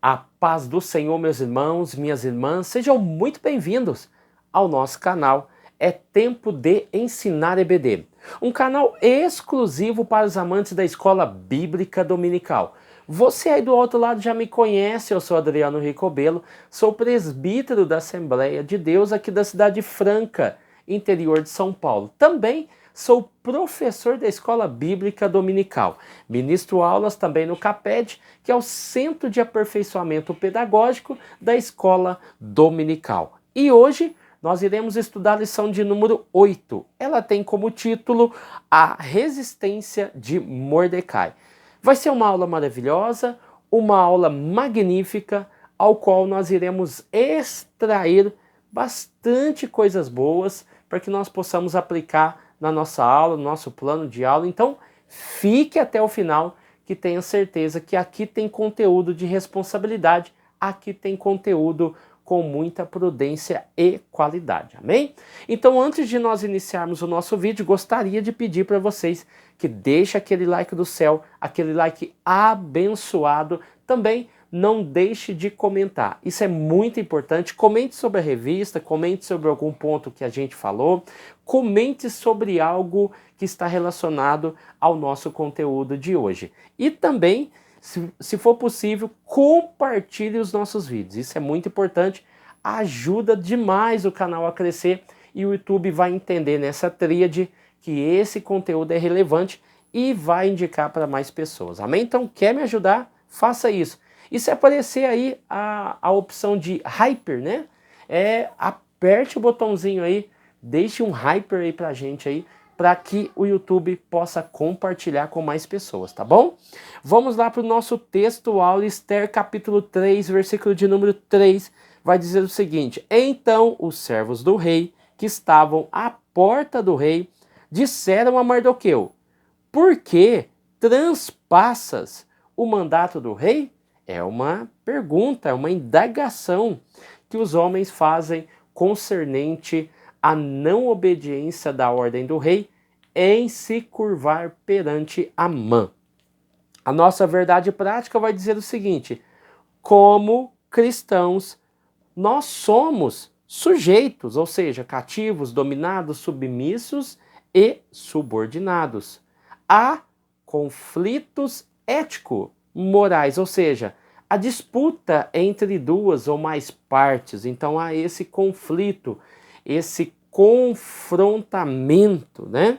A paz do Senhor, meus irmãos, minhas irmãs, sejam muito bem-vindos ao nosso canal. É Tempo de Ensinar EBD, um canal exclusivo para os amantes da Escola Bíblica Dominical. Você aí do outro lado já me conhece, eu sou Adriano Ricobelo, sou presbítero da Assembleia de Deus aqui da cidade Franca, interior de São Paulo. Também sou professor da Escola Bíblica Dominical. Ministro aulas também no CAPED, que é o Centro de Aperfeiçoamento Pedagógico da Escola Dominical. E hoje nós iremos estudar a lição de número 8. Ela tem como título A Resistência de Mordecai. Vai ser uma aula maravilhosa, uma aula magnífica, ao qual nós iremos extrair bastante coisas boas para que nós possamos aplicar na nossa aula, no nosso plano de aula. Então, fique até o final, que tenha certeza que aqui tem conteúdo de responsabilidade, aqui tem conteúdo com muita prudência e qualidade, amém? Então, antes de nós iniciarmos o nosso vídeo, gostaria de pedir para vocês que deixem aquele like do céu, aquele like abençoado. Também não deixe de comentar, isso é muito importante. Comente sobre a revista, comente sobre algum ponto que a gente falou, comente sobre algo que está relacionado ao nosso conteúdo de hoje. E também, se for possível, compartilhe os nossos vídeos, isso é muito importante, ajuda demais o canal a crescer e o YouTube vai entender nessa tríade que esse conteúdo é relevante e vai indicar para mais pessoas, amém? Então, quer me ajudar? Faça isso. E se aparecer aí a opção de hyper, né? Aperte o botãozinho aí, deixe um hyper aí pra gente aí, para que o YouTube possa compartilhar com mais pessoas, tá bom? Vamos lá para o nosso texto aula, Esther capítulo 3, versículo de número 3, vai dizer o seguinte: Então os servos do rei, que estavam à porta do rei, disseram a Mardoqueu: Por que transpassas o mandato do rei? É uma pergunta, é uma indagação que os homens fazem concernente à não obediência da ordem do rei em se curvar perante Amã. A nossa verdade prática vai dizer o seguinte: como cristãos, nós somos sujeitos, ou seja, cativos, dominados, submissos e subordinados a conflitos ético-morais, ou seja, a disputa entre duas ou mais partes. Então há esse conflito, esse confrontamento, né?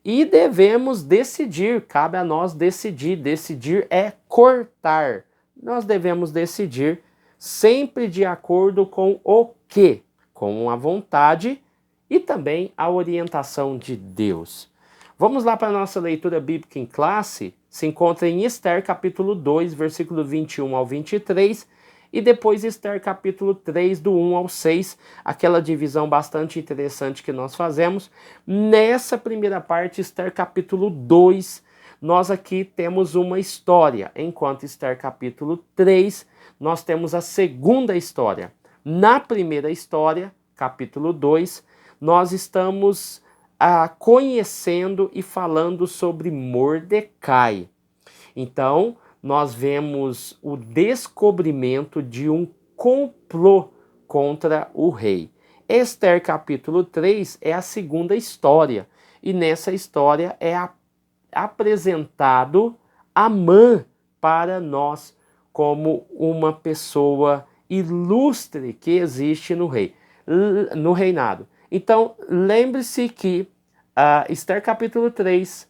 E devemos decidir, cabe a nós decidir. Decidir é cortar. Nós devemos decidir sempre de acordo com o quê? Com a vontade e também a orientação de Deus. Vamos lá para a nossa leitura bíblica em classe. Se encontra em Esther capítulo 2, versículo 21 ao 23, e depois Esther capítulo 3, do 1 ao 6, aquela divisão bastante interessante que nós fazemos. Nessa primeira parte, Esther capítulo 2, nós aqui temos uma história, enquanto Esther capítulo 3, nós temos a segunda história. Na primeira história, capítulo 2, nós estamos conhecendo e falando sobre Mordecai. Então, nós vemos o descobrimento de um complô contra o rei. Esther capítulo 3 é a segunda história, e nessa história é apresentado Amã para nós como uma pessoa ilustre que existe no reinado. Então, lembre-se que Esther capítulo 3,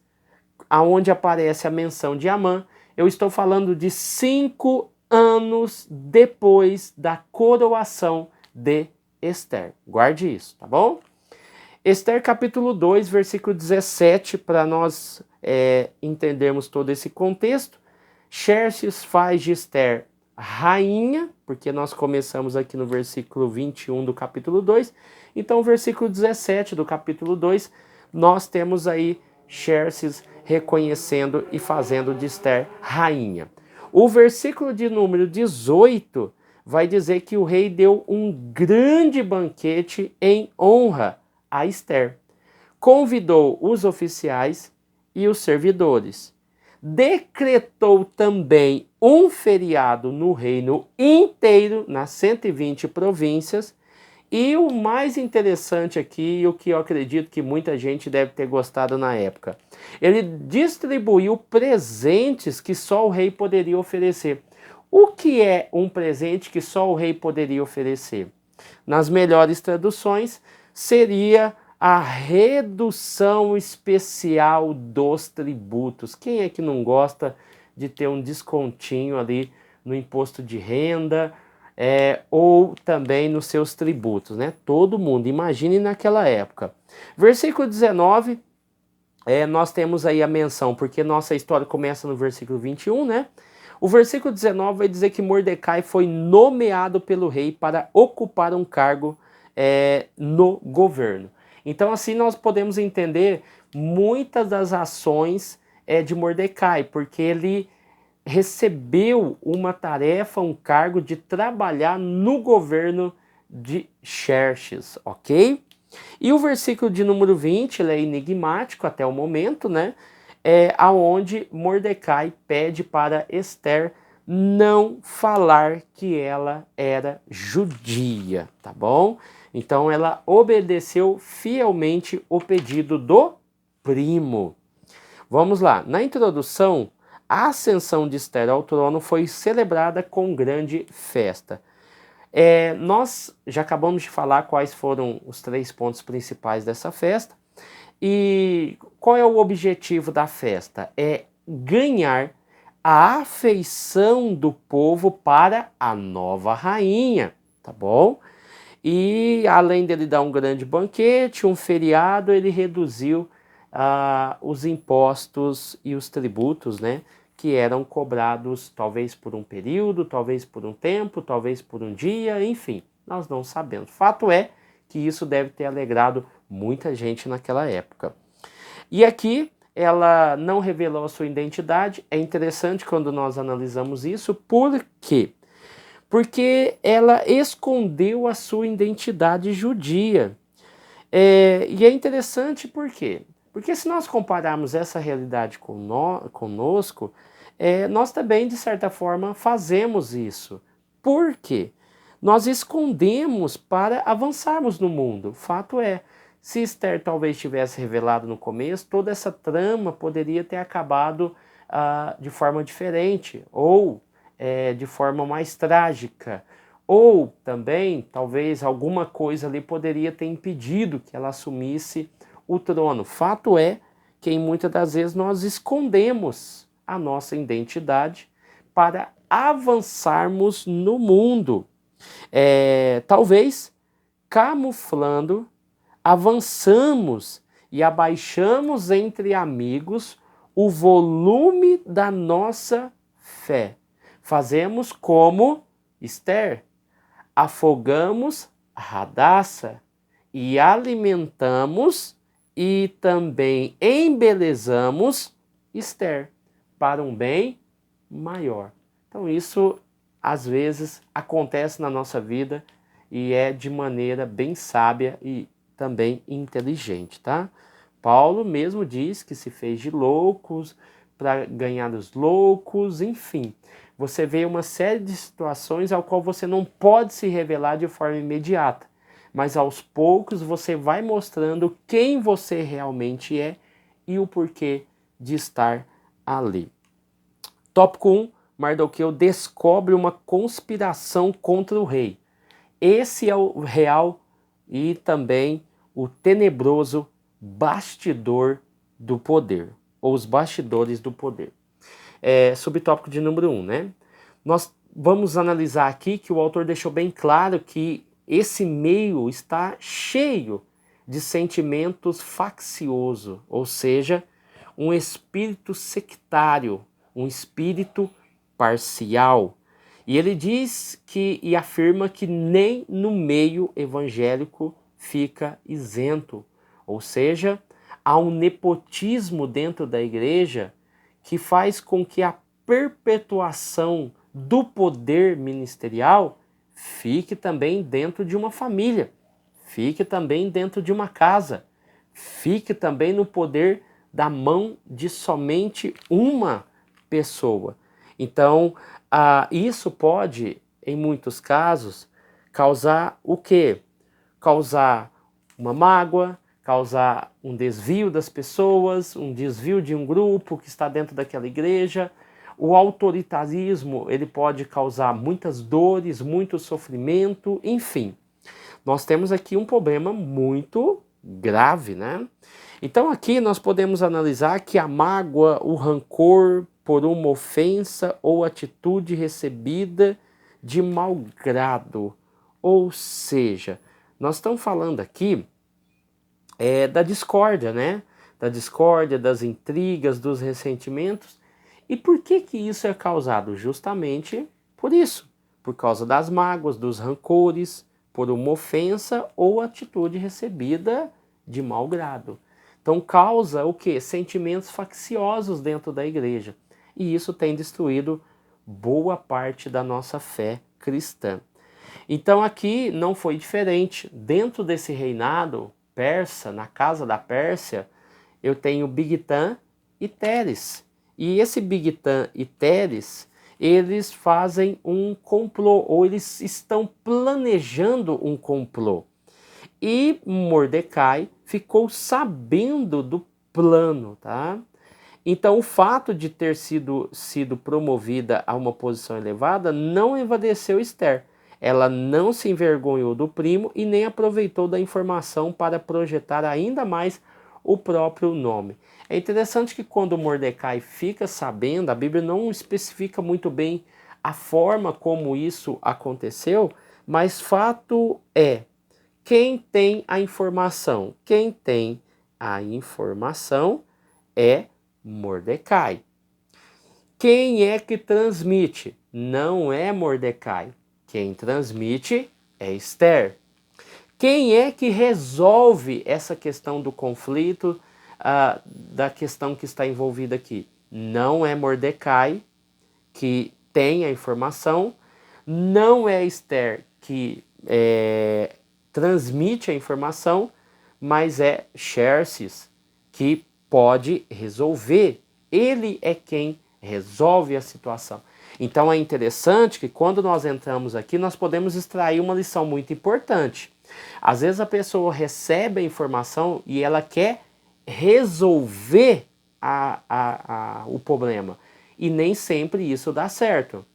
aonde aparece a menção de Amã, eu estou falando de 5 anos depois da coroação de Esther. Guarde isso, tá bom? Esther capítulo 2, versículo 17, para nós entendermos todo esse contexto. Xerxes faz de Esther rainha, porque nós começamos aqui no versículo 21 do capítulo 2, então o versículo 17 do capítulo 2, nós temos aí Xerxes reconhecendo e fazendo de Esther rainha. O versículo de número 18 vai dizer que o rei deu um grande banquete em honra a Esther. Convidou os oficiais e os servidores. decretou também um feriado no reino inteiro, nas 120 províncias, e o mais interessante aqui, o que eu acredito que muita gente deve ter gostado na época, ele distribuiu presentes que só o rei poderia oferecer. O que é um presente que só o rei poderia oferecer? Nas melhores traduções, seria a redução especial dos tributos. Quem é que não gosta de ter um descontinho ali no imposto de renda, ou também nos seus tributos, né? Todo mundo, imagine naquela época. Versículo 19, nós temos aí a menção, porque nossa história começa no versículo 21, né? O versículo 19 vai dizer que Mordecai foi nomeado pelo rei para ocupar um cargo no governo. Então assim nós podemos entender muitas das ações de Mordecai, porque ele recebeu uma tarefa, um cargo de trabalhar no governo de Xerxes, ok? E o versículo de número 20, ele é enigmático até o momento, né? Aonde Mordecai pede para Esther não falar que ela era judia, tá bom? Então ela obedeceu fielmente o pedido do primo. Vamos lá, na introdução, a ascensão de Esther ao trono foi celebrada com grande festa. Nós já acabamos de falar quais foram os 3 pontos principais dessa festa. E qual é o objetivo da festa? É ganhar a afeição do povo para a nova rainha, tá bom? E além dele dar um grande banquete, um feriado, ele reduziu os impostos e os tributos, né, que eram cobrados talvez por um período, talvez por um tempo, talvez por um dia, enfim, nós não sabemos. Fato é que isso deve ter alegrado muita gente naquela época. E aqui ela não revelou a sua identidade. É interessante quando nós analisamos isso. Por quê? Porque ela escondeu a sua identidade judia. E é interessante por quê? Porque se nós compararmos essa realidade conosco, nós também, de certa forma, fazemos isso. Por quê? Nós escondemos para avançarmos no mundo. Fato é, se Esther talvez tivesse revelado no começo, toda essa trama poderia ter acabado de forma diferente, ou de forma mais trágica. Ou também, talvez, alguma coisa ali poderia ter impedido que ela assumisse o trono. Fato é que muitas das vezes nós escondemos a nossa identidade para avançarmos no mundo. Talvez camuflando, avançamos e abaixamos entre amigos o volume da nossa fé. Fazemos como Esther, afogamos Radassa e alimentamos e também embelezamos Esther para um bem maior. Então isso às vezes acontece na nossa vida e é de maneira bem sábia e também inteligente, tá? Paulo mesmo diz que se fez de loucos para ganhar os loucos, enfim. Você vê uma série de situações ao qual você não pode se revelar de forma imediata, mas aos poucos você vai mostrando quem você realmente é e o porquê de estar ali. Tópico 1, Mardoqueu descobre uma conspiração contra o rei. Esse é o real e também o tenebroso bastidor do poder, ou os bastidores do poder. Subtópico de número 1, né? Nós vamos analisar aqui que o autor deixou bem claro que esse meio está cheio de sentimentos faccioso, ou seja, um espírito sectário, um espírito parcial. E ele diz e afirma que nem no meio evangélico fica isento, ou seja, há um nepotismo dentro da igreja que faz com que a perpetuação do poder ministerial fique também dentro de uma família, fique também dentro de uma casa, fique também no poder da mão de somente uma pessoa. Então, isso pode, em muitos casos, causar o quê? Causar uma mágoa, causar um desvio das pessoas, um desvio de um grupo que está dentro daquela igreja. O autoritarismo, ele pode causar muitas dores, muito sofrimento, enfim. Nós temos aqui um problema muito grave, né? Então aqui nós podemos analisar que a mágoa, o rancor por uma ofensa ou atitude recebida de mau grado. Ou seja, nós estamos falando aqui da discórdia, né? Da discórdia, das intrigas, dos ressentimentos. E por que que isso é causado? Justamente por isso, por causa das mágoas, dos rancores, por uma ofensa ou atitude recebida de mau grado. Então causa o quê? Sentimentos facciosos dentro da igreja. E isso tem destruído boa parte da nossa fé cristã. Então aqui não foi diferente. Dentro desse reinado persa, na casa da Pérsia, eu tenho Bigtan e Teres. E esse Bigtan e Teres, eles fazem um complô, ou eles estão planejando um complô. E Mordecai ficou sabendo do plano, tá? Então o fato de ter sido promovida a uma posição elevada não envadeceu Esther. Ela não se envergonhou do primo e nem aproveitou da informação para projetar ainda mais o próprio nome. É interessante que quando Mordecai fica sabendo, a Bíblia não especifica muito bem a forma como isso aconteceu, mas fato é, quem tem a informação? Quem tem a informação é Mordecai. Quem é que transmite? Não é Mordecai. Quem transmite é Esther. Quem é que resolve essa questão do conflito, da questão que está envolvida aqui? Não é Mordecai que tem a informação, não é Esther que transmite a informação, mas é Xerxes que pode resolver. Ele é quem resolve a situação. Então é interessante que quando nós entramos aqui, nós podemos extrair uma lição muito importante. Às vezes a pessoa recebe a informação e ela quer resolver o problema. E nem sempre isso dá certo.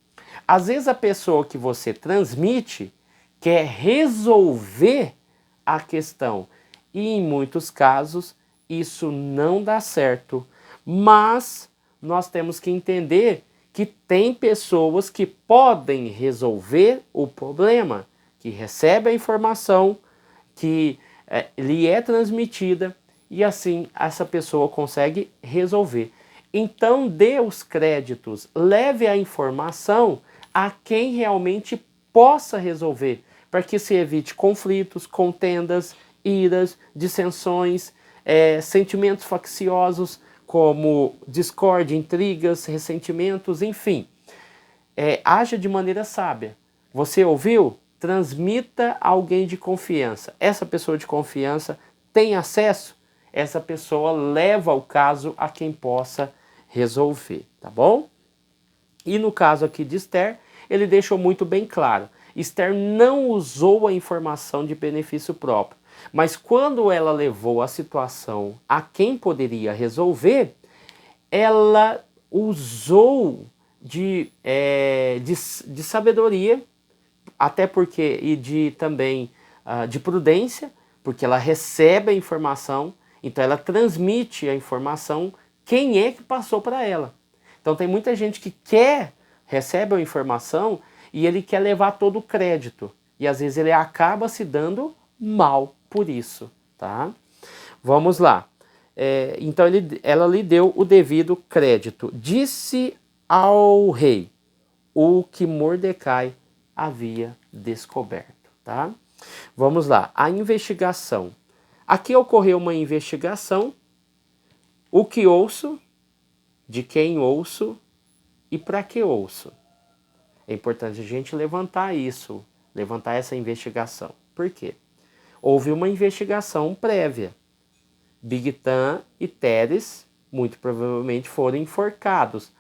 Às vezes a pessoa que você transmite quer resolver a questão. E em muitos casos isso não dá certo. Mas nós temos que entender que tem pessoas que podem resolver o problema, que recebem a informação, que lhe é transmitida e assim essa pessoa consegue resolver. Então dê os créditos, leve a informação a quem realmente possa resolver, para que se evite conflitos, contendas, iras, dissensões, sentimentos facciosos, como discórdia, intrigas, ressentimentos, enfim. Haja de maneira sábia. Você ouviu? Transmita a alguém de confiança. Essa pessoa de confiança tem acesso? Essa pessoa leva o caso a quem possa resolver, tá bom? E no caso aqui de Esther, ele deixou muito bem claro. Esther não usou a informação de benefício próprio. Mas quando ela levou a situação a quem poderia resolver, ela usou de sabedoria, até porque, e também de prudência, porque ela recebe a informação, então ela transmite a informação, quem é que passou para ela. Então tem muita gente que recebe a informação e ele quer levar todo o crédito. E às vezes ele acaba se dando mal por isso, tá? Vamos lá. Então ela lhe deu o devido crédito. Disse ao rei o que Mordecai havia descoberto, tá? Vamos lá. A investigação. Aqui ocorreu uma investigação. O que ouço, de quem ouço e para que ouço. É importante a gente levantar isso, levantar essa investigação. Por quê? Houve uma investigação prévia Bigtan e Teres muito provavelmente foram enforcados,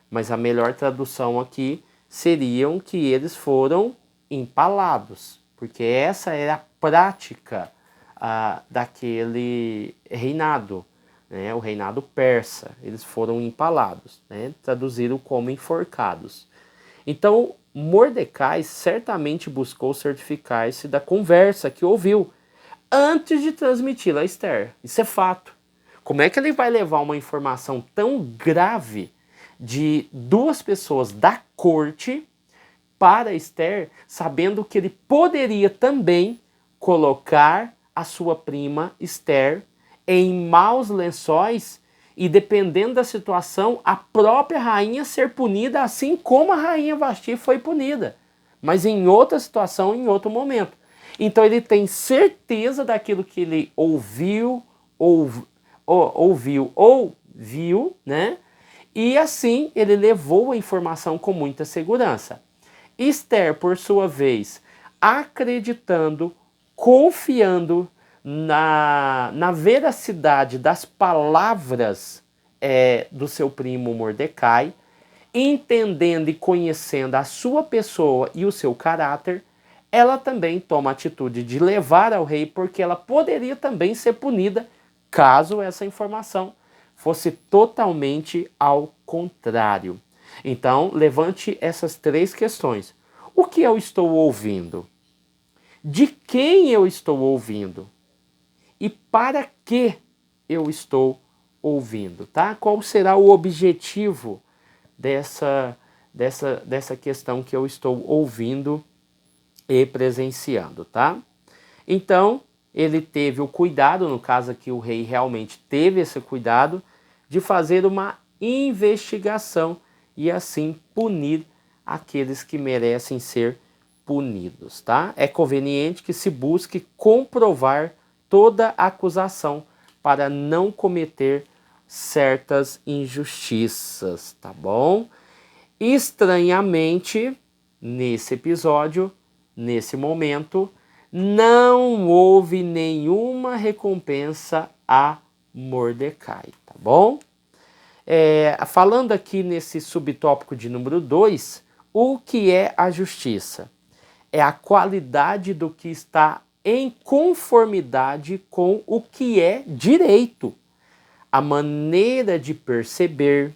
mas a melhor tradução aqui seriam que eles foram empalados, porque essa era a prática daquele reinado, né, o reinado persa. Eles foram empalados, né, traduziram como enforcados. Então, Mordecai certamente buscou certificar-se da conversa que ouviu antes de transmiti-la a Esther. Isso é fato. Como é que ele vai levar uma informação tão grave de duas pessoas da corte para Esther, sabendo que ele poderia também colocar a sua prima Esther em maus lençóis e, dependendo da situação, a própria rainha ser punida, assim como a rainha Vasti foi punida, mas em outra situação, em outro momento. Então ele tem certeza daquilo que ele ouviu ou viu, né? E assim ele levou a informação com muita segurança. Esther, por sua vez, acreditando, confiando na veracidade das palavras do seu primo Mordecai, entendendo e conhecendo a sua pessoa e o seu caráter, ela também toma a atitude de levar ao rei, porque ela poderia também ser punida caso essa informação fosse totalmente ao contrário. Então, levante essas três questões. O que eu estou ouvindo? De quem eu estou ouvindo? E para que eu estou ouvindo, tá? Qual será o objetivo dessa questão que eu estou ouvindo e presenciando, tá? Então, ele teve o cuidado, no caso aqui o rei realmente teve esse cuidado, de fazer uma investigação e assim punir aqueles que merecem ser punidos, tá? É conveniente que se busque comprovar toda acusação para não cometer certas injustiças, tá bom? Estranhamente, nesse episódio, nesse momento, não houve nenhuma recompensa a Mordecai, tá bom? Falando aqui nesse subtópico de número 2, o que é a justiça? É a qualidade do que está em conformidade com o que é direito. A maneira de perceber,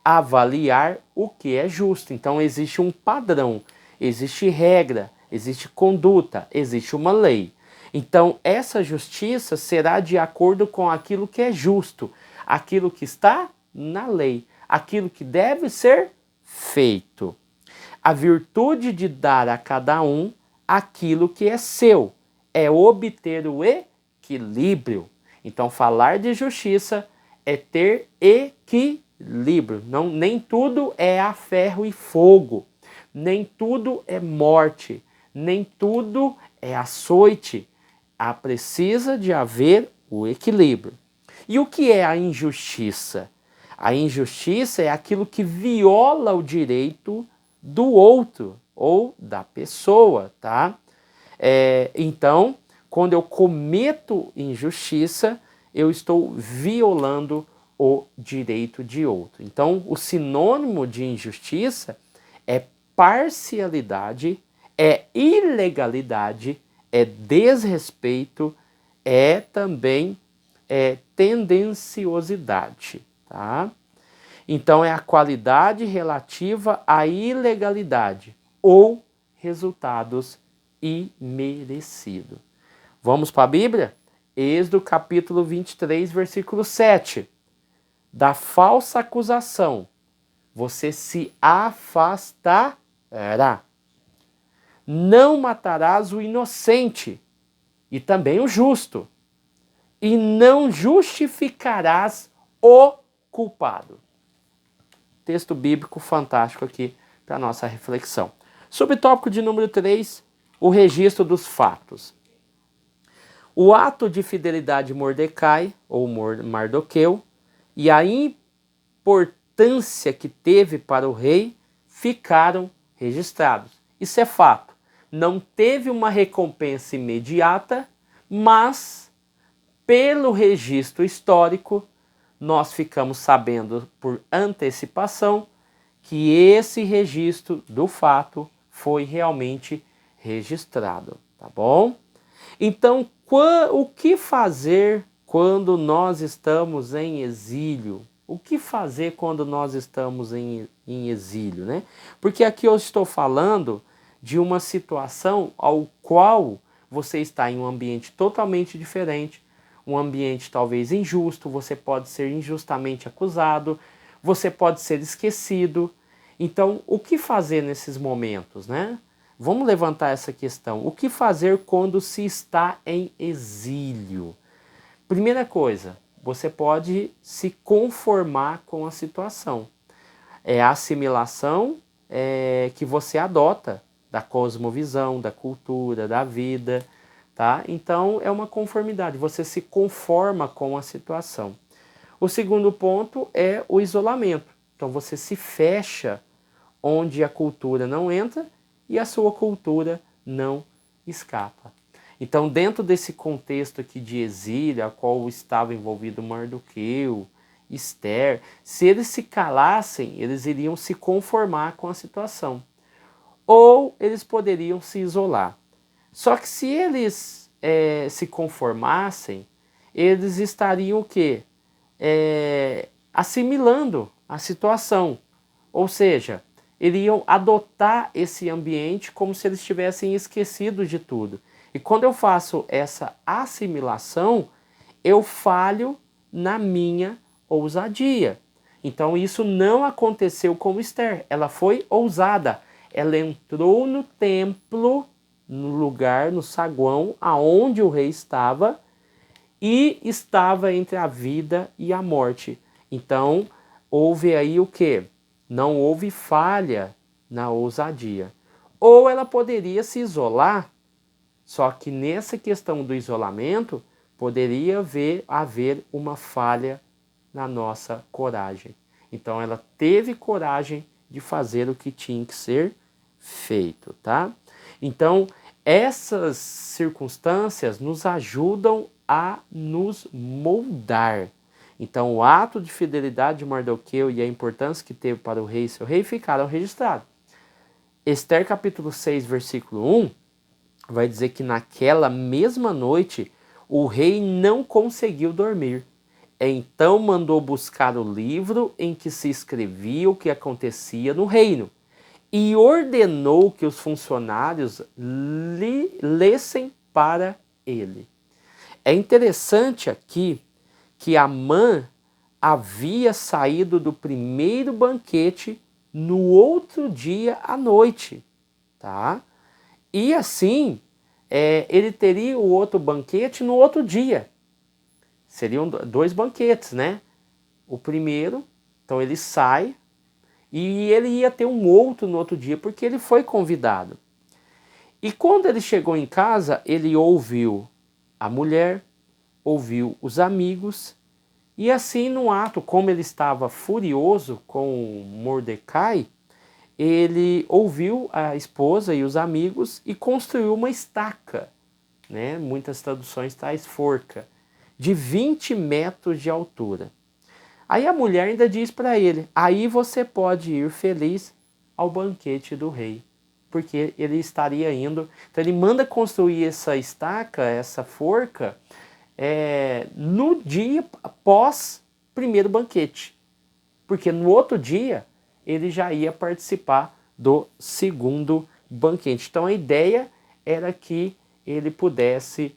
avaliar o que é justo. Então existe um padrão, existe regra, existe conduta, existe uma lei. Então essa justiça será de acordo com aquilo que é justo, aquilo que está na lei, aquilo que deve ser feito. A virtude de dar a cada um aquilo que é seu é obter o equilíbrio. Então falar de justiça é ter equilíbrio. Não, nem tudo é a ferro e fogo, nem tudo é morte, nem tudo é açoite. Precisa de haver o equilíbrio. E o que é a injustiça? A injustiça é aquilo que viola o direito do outro ou da pessoa, tá? Então, quando eu cometo injustiça, eu estou violando o direito de outro. Então, o sinônimo de injustiça é parcialidade, é ilegalidade, é desrespeito, é também tendenciosidade, tá? Então é a qualidade relativa à ilegalidade ou resultados imerecidos. Vamos para a Bíblia? Êxodo capítulo 23, versículo 7. Da falsa acusação você se afastará. Não matarás o inocente e também o justo, e não justificarás o culpado. Texto bíblico fantástico aqui para a nossa reflexão. Subtópico de número 3, o registro dos fatos. O ato de fidelidade de Mordecai, ou Mardoqueu, e a importância que teve para o rei ficaram registrados. Isso é fato. Não teve uma recompensa imediata, mas pelo registro histórico, nós ficamos sabendo por antecipação que esse registro do fato foi realmente registrado, tá bom? Então, o que fazer quando nós estamos em exílio? O que fazer quando nós estamos em exílio, né? Porque aqui eu estou falando de uma situação ao qual você está em um ambiente totalmente diferente, um ambiente talvez injusto, você pode ser injustamente acusado, você pode ser esquecido. Então, o que fazer nesses momentos, né? Vamos levantar essa questão. O que fazer quando se está em exílio? Primeira coisa, você pode se conformar com a situação. É a assimilação que você adota da cosmovisão, da cultura, da vida, tá? Então é uma conformidade, você se conforma com a situação. O segundo ponto é o isolamento. Então você se fecha onde a cultura não entra e a sua cultura não escapa. Então, dentro desse contexto aqui de exílio, a qual estava envolvido Mardoqueu, Esther, se eles se calassem, eles iriam se conformar com a situação. Ou eles poderiam se isolar. Só que se eles se conformassem, eles estariam o quê? Assimilando a situação. Ou seja, iriam adotar esse ambiente como se eles tivessem esquecido de tudo. E quando eu faço essa assimilação, eu falho na minha ousadia. Então isso não aconteceu com Esther, ela foi ousada. Ela entrou no templo, no lugar, no saguão, aonde o rei estava, e estava entre a vida e a morte. Então houve aí o quê? Não houve falha na ousadia. Ou ela poderia se isolar, só que nessa questão do isolamento poderia haver uma falha na nossa coragem. Então ela teve coragem de fazer o que tinha que ser feito, tá? Então essas circunstâncias nos ajudam a nos moldar. Então, o ato de fidelidade de Mardoqueu e a importância que teve para o rei e seu rei ficaram registrados. Esther capítulo 6, versículo 1, vai dizer que naquela mesma noite o rei não conseguiu dormir. Então mandou buscar o livro em que se escrevia o que acontecia no reino e ordenou que os funcionários lessem para ele. É interessante aqui que Amã havia saído do primeiro banquete no outro dia à noite, tá? E assim, ele teria o outro banquete no outro dia. Seriam dois banquetes, né? O primeiro, então ele sai e ele ia ter um outro no outro dia porque ele foi convidado. E quando ele chegou em casa, ele ouviu a mulher, ouviu os amigos. E assim, no ato, como ele estava furioso com Mordecai, ele ouviu a esposa e os amigos e construiu uma estaca, né? Muitas traduções traz forca, de 20 metros de altura. Aí a mulher ainda diz para ele, aí você pode ir feliz ao banquete do rei, porque ele estaria indo. Então ele manda construir essa estaca, essa forca, no dia após primeiro banquete, porque no outro dia ele já ia participar do segundo banquete. Então a ideia era que ele pudesse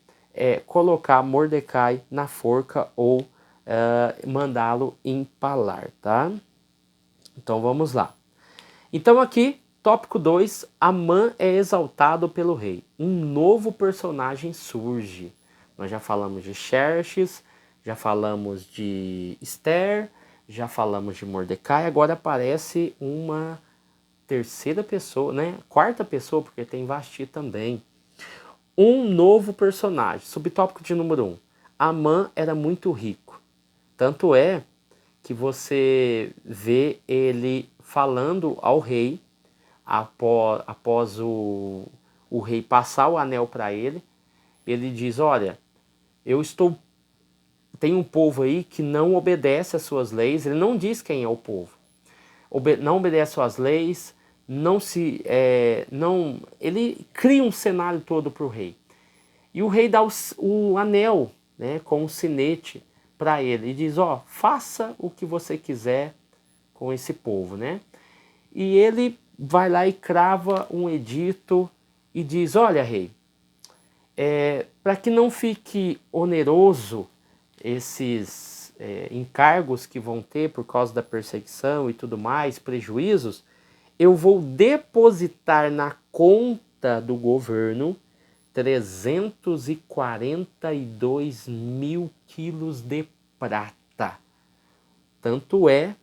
colocar Mordecai na forca ou mandá-lo empalar, tá? Então vamos lá. Então aqui, tópico 2, Amã é exaltado pelo rei. Um novo personagem surge. Nós já falamos de Xerxes, já falamos de Esther, já falamos de Mordecai, agora aparece uma terceira pessoa, né? Quarta pessoa, porque tem Vasti também. Um novo personagem, subtópico de número 1. Amã era muito rico. Tanto é que você vê ele falando ao rei, após o rei passar o anel para ele, ele diz, olha, eu estou tem um povo aí que não obedece às suas leis, ele não diz quem é o povo. Não obedece às suas leis, ele cria um cenário todo para o rei. E o rei dá o anel, né, com um sinete para ele e diz, ó, faça o que você quiser com esse povo, né? E ele vai lá e crava um edito e diz, olha, rei, para que não fique oneroso esses encargos que vão ter por causa da perseguição e tudo mais, prejuízos, eu vou depositar na conta do governo 342 mil quilos de prata. Tanto é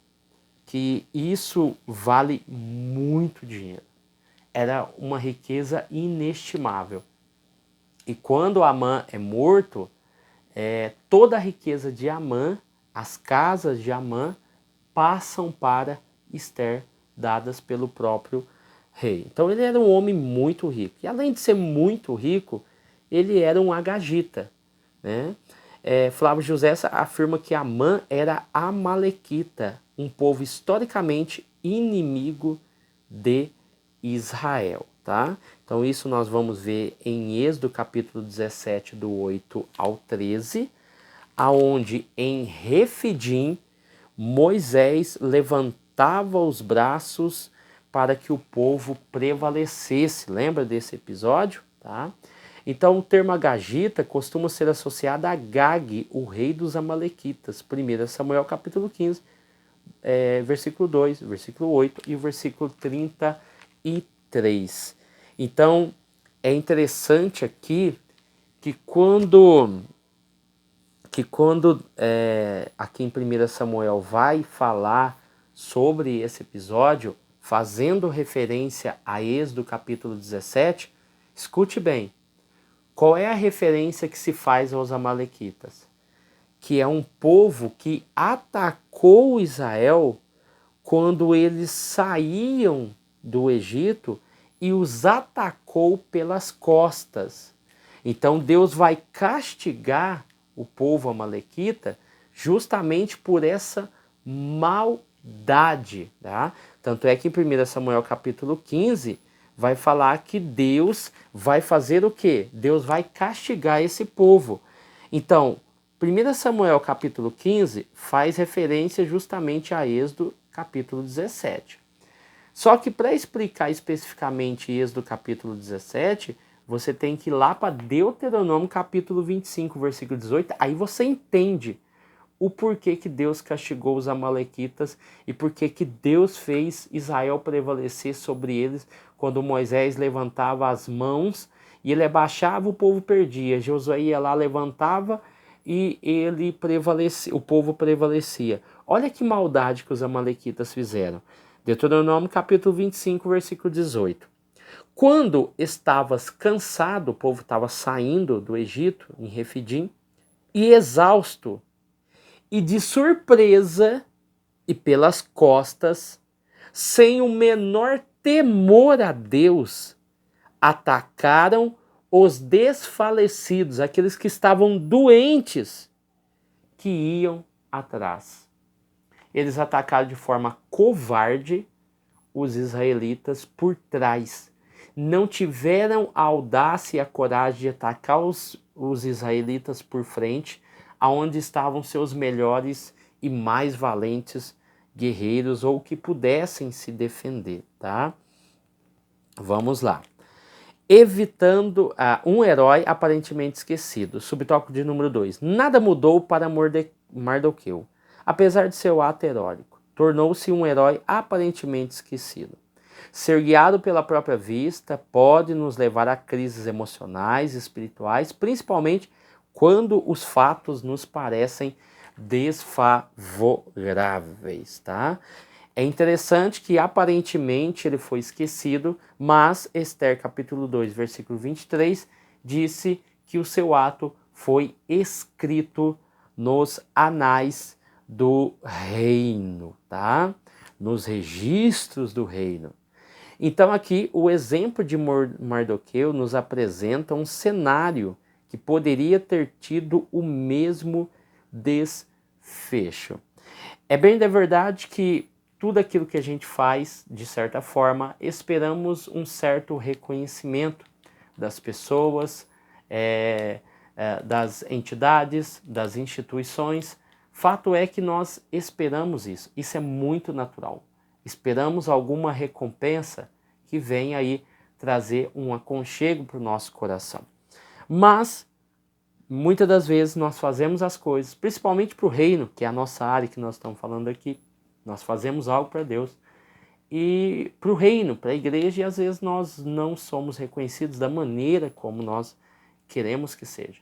que isso vale muito dinheiro. Era uma riqueza inestimável. E quando Amã é morto, toda a riqueza de Amã, as casas de Amã, passam para Ester, dadas pelo próprio rei. Então ele era um homem muito rico. E além de ser muito rico, ele era um agagita, né? Flávio José afirma que Amã era amalequita, um povo historicamente inimigo de Israel, tá? Então isso nós vamos ver em Êxodo capítulo 17, do 8 ao 13, aonde em Refidim Moisés levantava os braços para que o povo prevalecesse. Lembra desse episódio? Tá? Então o termo agagita costuma ser associado a Agag, o rei dos amalequitas. 1 Samuel capítulo 15, versículo 2, versículo 8 e o versículo 33. Então é interessante aqui que quando aqui em 1 Samuel vai falar sobre esse episódio, fazendo referência a Êxodo capítulo 17, escute bem, qual é a referência que se faz aos amalequitas? Que é um povo que atacou Israel quando eles saíam do Egito e os atacou pelas costas. Então Deus vai castigar o povo amalequita justamente por essa maldade. Tá? Tanto é que em 1 Samuel capítulo 15 vai falar que Deus vai fazer o quê? Deus vai castigar esse povo. Então, 1 Samuel capítulo 15 faz referência justamente a Êxodo capítulo 17. Só que para explicar especificamente Êxodo capítulo 17, você tem que ir lá para Deuteronômio capítulo 25, versículo 18, aí você entende o porquê que Deus castigou os amalequitas e porquê que Deus fez Israel prevalecer sobre eles quando Moisés levantava as mãos e ele abaixava, o povo perdia. Josué ia lá, levantava e o povo prevalecia. Olha que maldade que os amalequitas fizeram. Deuteronômio capítulo 25, versículo 18. Quando estavas cansado, o povo estava saindo do Egito, em Refidim, e exausto, e de surpresa e pelas costas, sem o menor temor a Deus, atacaram os desfalecidos, aqueles que estavam doentes, que iam atrás. Eles atacaram de forma covarde os israelitas por trás. Não tiveram a audácia e a coragem de atacar os israelitas por frente, aonde estavam seus melhores e mais valentes guerreiros ou que pudessem se defender, tá? Vamos lá. Evitando um herói aparentemente esquecido. Subtópico de número 2. Nada mudou para Mardoqueu. Apesar de seu ato heróico, tornou-se um herói aparentemente esquecido. Ser guiado pela própria vista pode nos levar a crises emocionais e espirituais, principalmente quando os fatos nos parecem desfavoráveis, tá? É interessante que aparentemente ele foi esquecido, mas Ester capítulo 2, versículo 23, disse que o seu ato foi escrito nos anais do reino, tá? Nos registros do reino. Então aqui o exemplo de Mardoqueu nos apresenta um cenário que poderia ter tido o mesmo desfecho. É bem da verdade que tudo aquilo que a gente faz, de certa forma, esperamos um certo reconhecimento das pessoas, das entidades, das instituições. Fato é que nós esperamos isso. Isso é muito natural. Esperamos alguma recompensa que venha aí trazer um aconchego para o nosso coração. Mas muitas das vezes nós fazemos as coisas, principalmente para o reino, que é a nossa área que nós estamos falando aqui. Nós fazemos algo para Deus e para o reino, para a igreja, e às vezes nós não somos reconhecidos da maneira como nós queremos que seja.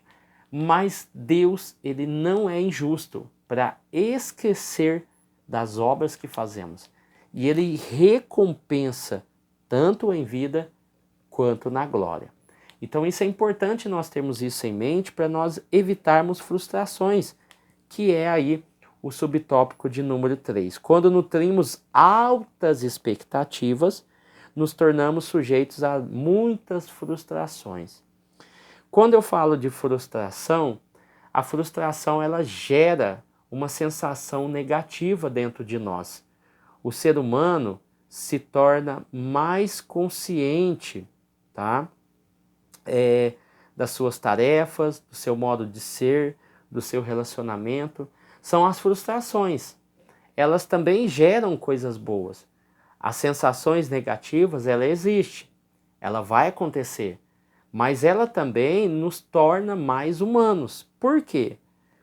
Mas Deus, ele não é injusto para esquecer das obras que fazemos. E ele recompensa tanto em vida quanto na glória. Então isso é importante nós termos isso em mente para nós evitarmos frustrações, que é aí o subtópico de número 3. Quando nutrimos altas expectativas, nos tornamos sujeitos a muitas frustrações. Quando eu falo de frustração, a frustração ela gera uma sensação negativa dentro de nós. O ser humano se torna mais consciente, tá? Das suas tarefas, do seu modo de ser, do seu relacionamento. São as frustrações. Elas também geram coisas boas. As sensações negativas, ela existe, ela vai acontecer, mas ela também nos torna mais humanos. Por quê?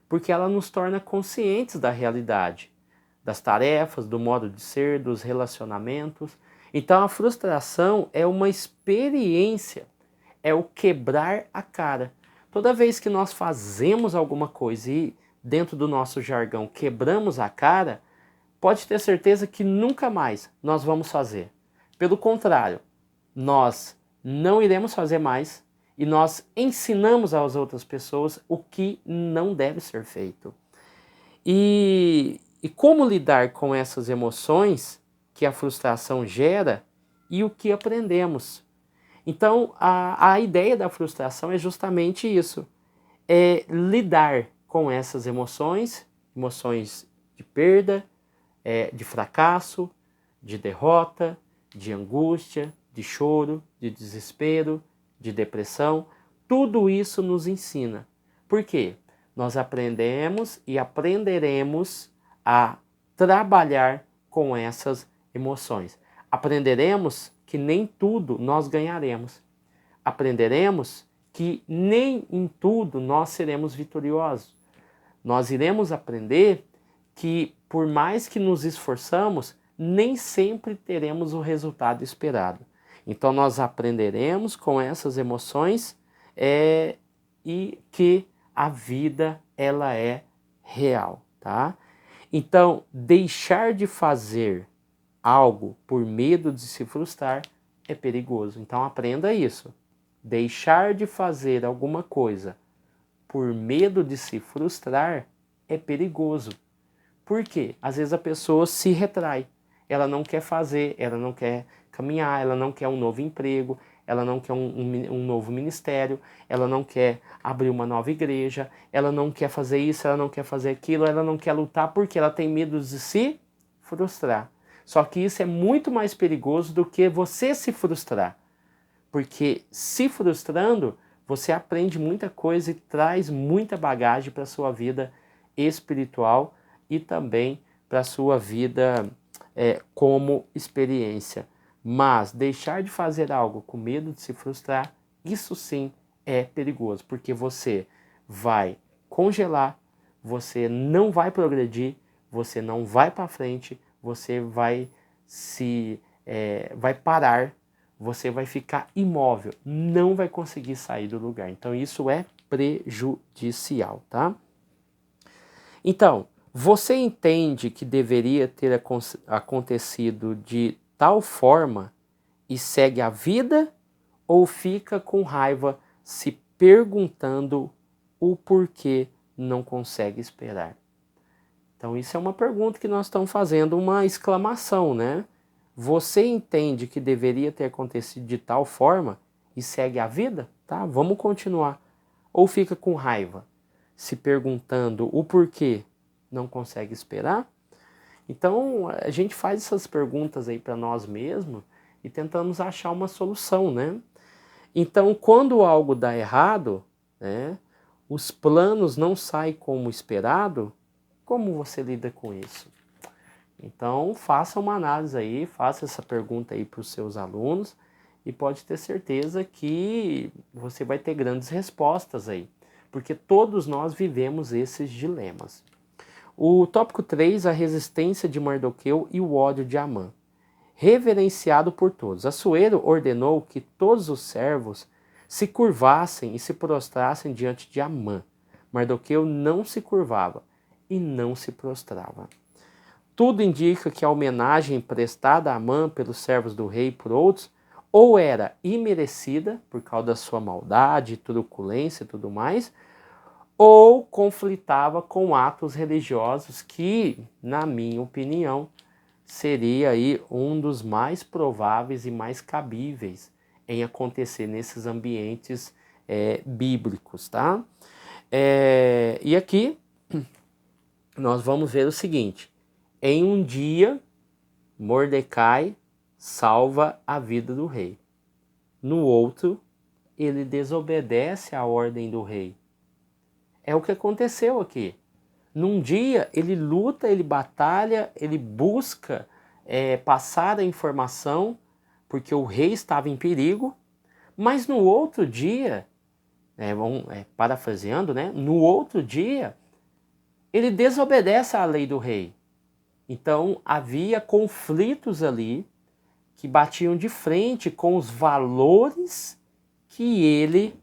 Porque ela nos torna conscientes da realidade, das tarefas, do modo de ser, dos relacionamentos. Então a frustração é uma experiência, é o quebrar a cara. Toda vez que nós fazemos alguma coisa e dentro do nosso jargão quebramos a cara, pode ter certeza que nunca mais nós vamos fazer. Pelo contrário, nós não iremos fazer mais e nós ensinamos às outras pessoas o que não deve ser feito. E como lidar com essas emoções que a frustração gera e o que aprendemos. Então, a ideia da frustração é justamente isso, é lidar com essas emoções de perda, de fracasso, de derrota, de angústia, de choro, de desespero, de depressão. Tudo isso nos ensina. Por quê? Nós aprendemos e aprenderemos a trabalhar com essas emoções. Aprenderemos que nem tudo nós ganharemos. Aprenderemos que nem em tudo nós seremos vitoriosos. Nós iremos aprender que, por mais que nos esforçamos, nem sempre teremos o resultado esperado. Então nós aprenderemos com essas emoções e que a vida ela é real, tá? Então deixar de fazer algo por medo de se frustrar é perigoso. Então aprenda isso. Deixar de fazer alguma coisa por medo de se frustrar é perigoso. Por quê? Às vezes a pessoa se retrai. Ela não quer fazer, ela não quer caminhar, ela não quer um novo emprego, ela não quer um novo ministério, ela não quer abrir uma nova igreja, ela não quer fazer isso, ela não quer fazer aquilo, ela não quer lutar porque ela tem medo de se frustrar. Só que isso é muito mais perigoso do que você se frustrar. Porque se frustrando, você aprende muita coisa e traz muita bagagem para a sua vida espiritual e também para a sua vida como experiência. Mas deixar de fazer algo com medo de se frustrar, isso sim é perigoso, porque você vai congelar, você não vai progredir, você não vai para frente, você vai vai parar, você vai ficar imóvel, não vai conseguir sair do lugar. Então isso é prejudicial, tá? Então, você entende que deveria ter acontecido de tal forma e segue a vida, ou fica com raiva se perguntando o porquê não consegue esperar? Então isso é uma pergunta que nós estamos fazendo, uma exclamação, né? Você entende que deveria ter acontecido de tal forma e segue a vida? Tá? Vamos continuar. Ou fica com raiva se perguntando o porquê, não consegue esperar? Então, a gente faz essas perguntas aí para nós mesmos e tentamos achar uma solução, né? Então, quando algo dá errado, né, os planos não saem como esperado, como você lida com isso? Então, faça uma análise aí, faça essa pergunta aí para os seus alunos e pode ter certeza que você vai ter grandes respostas aí, porque todos nós vivemos esses dilemas. O tópico 3, a resistência de Mardoqueu e o ódio de Amã. Reverenciado por todos. Assuero ordenou que todos os servos se curvassem e se prostrassem diante de Amã. Mardoqueu não se curvava e não se prostrava. Tudo indica que a homenagem prestada a Amã pelos servos do rei e por outros ou era imerecida, por causa da sua maldade, truculência e tudo mais, ou conflitava com atos religiosos que, na minha opinião, seria aí um dos mais prováveis e mais cabíveis em acontecer nesses ambientes bíblicos, tá? E aqui nós vamos ver o seguinte: em um dia, Mordecai salva a vida do rei. No outro, ele desobedece à ordem do rei. É o que aconteceu aqui. Num dia, ele luta, ele batalha, ele busca passar a informação, porque o rei estava em perigo, mas no outro dia, parafraseando, né? No outro dia, ele desobedece à lei do rei. Então, havia conflitos ali que batiam de frente com os valores que ele,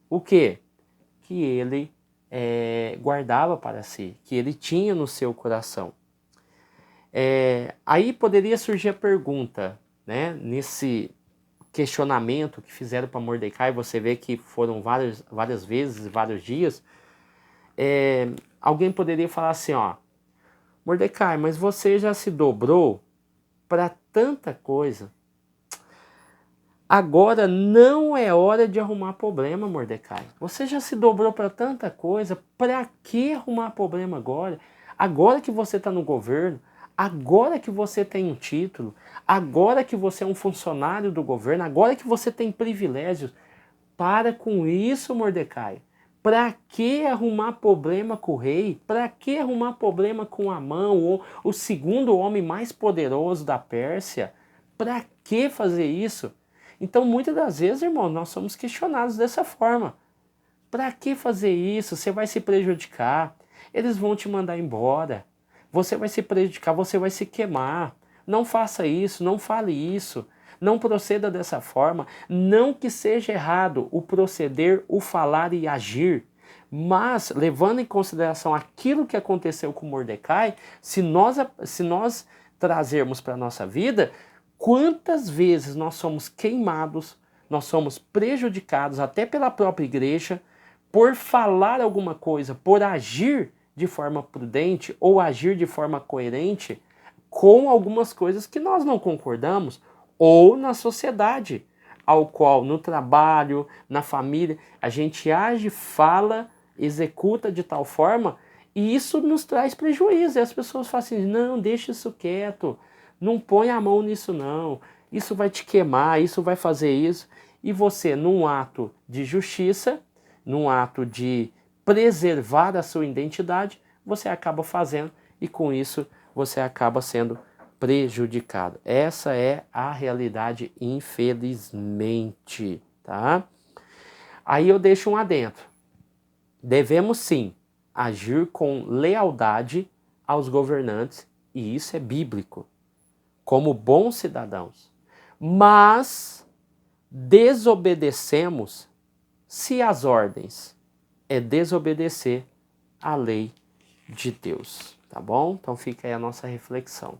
o quê? Que ele guardava para si, que ele tinha no seu coração. Aí poderia surgir a pergunta, né, nesse questionamento que fizeram para Mordecai, você vê que foram várias vezes, vários dias, alguém poderia falar assim, ó, Mordecai, mas você já se dobrou para tanta coisa. Agora não é hora de arrumar problema, Mordecai. Você já se dobrou para tanta coisa, para que arrumar problema agora? Agora que você está no governo, agora que você tem um título, agora que você é um funcionário do governo, agora que você tem privilégios, para com isso, Mordecai. Para que arrumar problema com o rei? Para que arrumar problema com Amã, o segundo homem mais poderoso da Pérsia? Para que fazer isso? Então, muitas das vezes, irmão, nós somos questionados dessa forma. Para que fazer isso? Você vai se prejudicar. Eles vão te mandar embora. Você vai se prejudicar, você vai se queimar. Não faça isso, não fale isso. Não proceda dessa forma. Não que seja errado o proceder, o falar e agir. Mas, levando em consideração aquilo que aconteceu com Mordecai, se nós trazermos para a nossa vida, quantas vezes nós somos queimados, nós somos prejudicados até pela própria igreja, por falar alguma coisa, por agir de forma prudente ou agir de forma coerente com algumas coisas que nós não concordamos, ou na sociedade, ao qual no trabalho, na família, a gente age, fala, executa de tal forma, e isso nos traz prejuízo. E as pessoas falam assim, não, deixa isso quieto, não põe a mão nisso não, isso vai te queimar, isso vai fazer isso. E você, num ato de justiça, num ato de preservar a sua identidade, você acaba fazendo e com isso você acaba sendo prejudicado. Essa é a realidade, infelizmente, tá? Aí eu deixo um adendo. Devemos sim agir com lealdade aos governantes, e isso é bíblico, como bons cidadãos. Mas desobedecemos se as ordens é desobedecer à lei de Deus, tá bom? Então fica aí a nossa reflexão.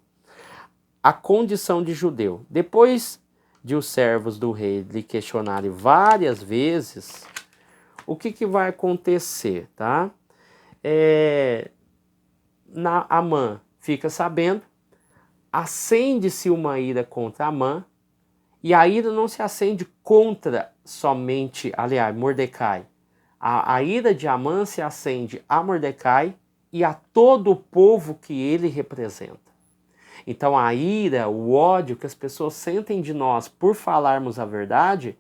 A condição de judeu. Depois de os servos do rei lhe questionarem várias vezes, o que vai acontecer, tá? Amã fica sabendo, acende-se uma ira contra Amã, e a ira não se acende contra somente, aliás, Mordecai. A ira de Amã se acende a Mordecai e a todo o povo que ele representa. Então a ira, o ódio que as pessoas sentem de nós por falarmos a verdade,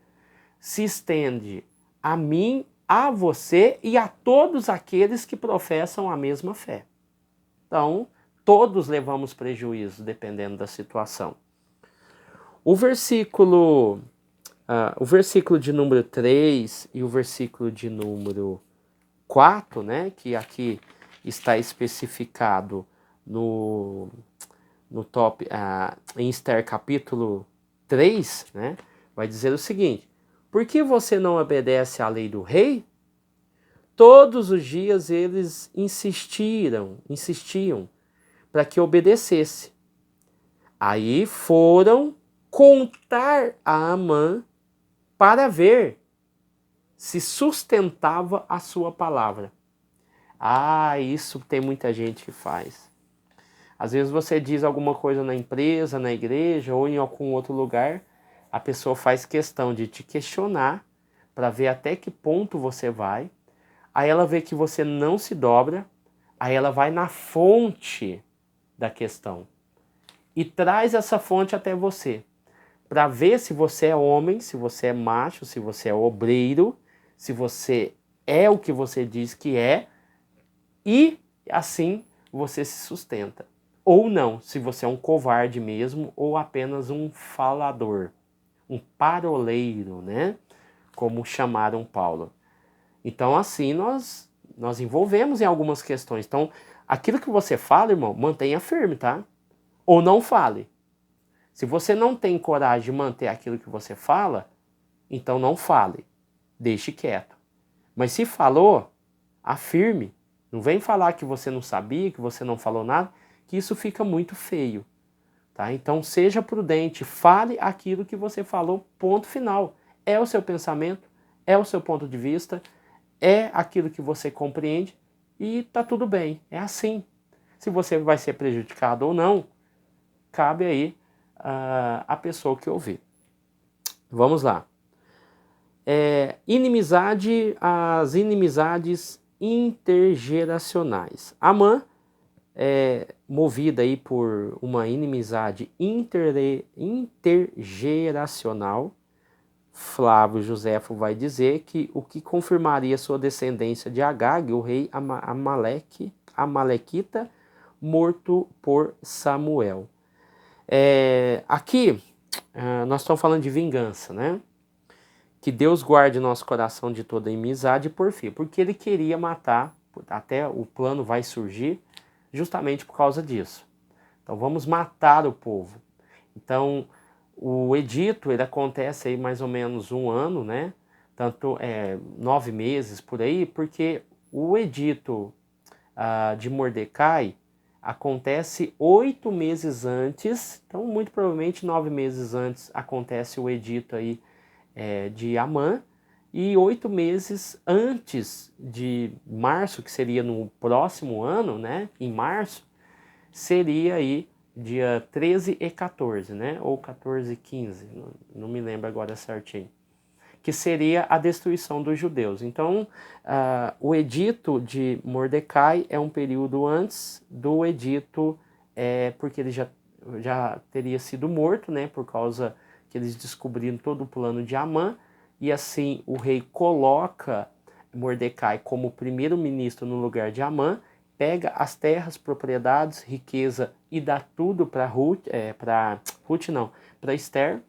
se estende a mim, a você e a todos aqueles que professam a mesma fé. Então, todos levamos prejuízo, dependendo da situação. O versículo de número 3 e o versículo de número 4, né, que aqui está especificado em Esther capítulo 3, né, vai dizer o seguinte: por que você não obedece à lei do rei? Todos os dias eles insistiam para que obedecesse. Aí foram contar a Amã para ver se sustentava a sua palavra. Isso tem muita gente que faz. Às vezes você diz alguma coisa na empresa, na igreja ou em algum outro lugar, a pessoa faz questão de te questionar para ver até que ponto você vai. Aí ela vê que você não se dobra, aí ela vai na fonte da questão e traz essa fonte até você, para ver se você é homem, se você é macho, se você é obreiro, se você é o que você diz que é, e assim você se sustenta. Ou não, se você é um covarde mesmo, ou apenas um falador, um paroleiro, né? Como chamaram Paulo. Então assim nós envolvemos em algumas questões. Então aquilo que você fala, irmão, mantenha firme, tá? Ou não fale. Se você não tem coragem de manter aquilo que você fala, então não fale, deixe quieto. Mas se falou, afirme. Não vem falar que você não sabia, que você não falou nada, que isso fica muito feio. Tá? Então seja prudente, fale aquilo que você falou, ponto final. É o seu pensamento, é o seu ponto de vista, é aquilo que você compreende e tá tudo bem, é assim. Se você vai ser prejudicado ou não, cabe aí a pessoa que ouvir. Vamos lá. As inimizades intergeracionais. Amã movida aí por uma inimizade intergeracional. Flávio Joséfo vai dizer que o que confirmaria sua descendência de Agag, o rei Amalequita, morto por Samuel. Aqui nós estamos falando de vingança, né? Que Deus guarde nosso coração de toda inimizade e porfia, porque ele queria matar, até o plano vai surgir justamente por causa disso. Então vamos matar o povo. Então o edito ele acontece aí mais ou menos um ano, né? Tanto 9 meses por aí, porque o edito de Mordecai acontece 8 meses antes, então muito provavelmente 9 meses antes acontece o edito aí de Amã, e 8 meses antes de março, que seria no próximo ano, né, em março, seria aí dia 13 e 14, né, ou 14 e 15, não me lembro agora certinho, que seria a destruição dos judeus. Então, o edito de Mordecai é um período antes do edito, porque ele já teria sido morto, né, por causa que eles descobriram todo o plano de Amã, e assim o rei coloca Mordecai como primeiro-ministro no lugar de Amã, pega as terras, propriedades, riqueza e dá tudo para para Esther,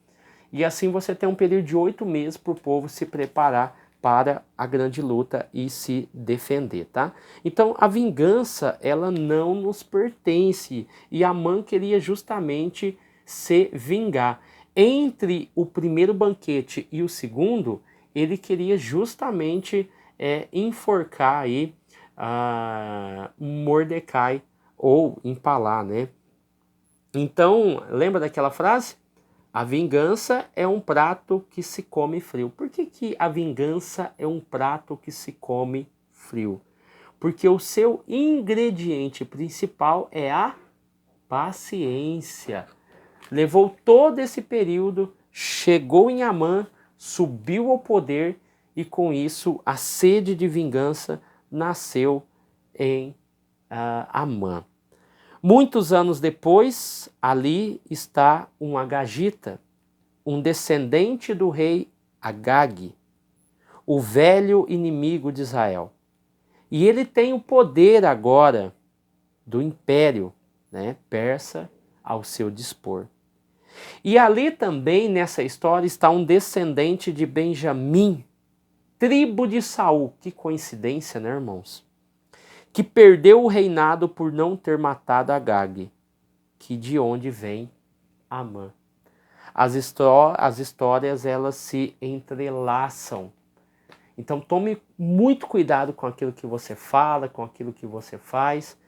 e assim você tem um período de 8 meses para o povo se preparar para a grande luta e se defender, tá? Então a vingança, ela não nos pertence, e Amã queria justamente se vingar. Entre o primeiro banquete e o segundo, ele queria justamente enforcar aí Mordecai, ou empalar, né? Então, lembra daquela frase? A vingança é um prato que se come frio. Por que a vingança é um prato que se come frio? Porque o seu ingrediente principal é a paciência. Levou todo esse período, chegou em Amã, subiu ao poder e com isso a sede de vingança nasceu em Amã. Muitos anos depois, ali está um agagita, um descendente do rei Agag, o velho inimigo de Israel. E ele tem o poder agora do império, né, persa ao seu dispor. E ali também nessa história está um descendente de Benjamim, tribo de Saul. Que coincidência, né, irmãos? Que perdeu o reinado por não ter matado Agag, que de onde vem Amã. As histórias elas se entrelaçam. Então tome muito cuidado com aquilo que você fala, com aquilo que você faz,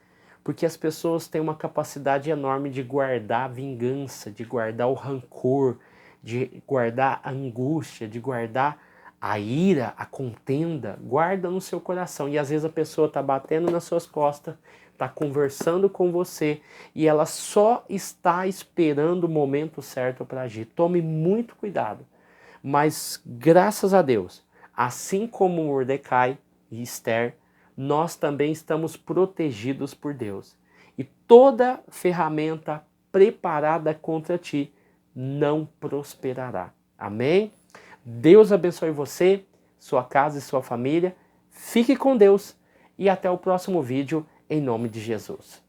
porque as pessoas têm uma capacidade enorme de guardar a vingança, de guardar o rancor, de guardar a angústia, de guardar a ira, a contenda. Guarda no seu coração. E às vezes a pessoa está batendo nas suas costas, está conversando com você e ela só está esperando o momento certo para agir. Tome muito cuidado. Mas graças a Deus, assim como Mordecai e Esther, nós também estamos protegidos por Deus. E toda ferramenta preparada contra ti não prosperará. Amém? Deus abençoe você, sua casa e sua família. Fique com Deus e até o próximo vídeo, em nome de Jesus.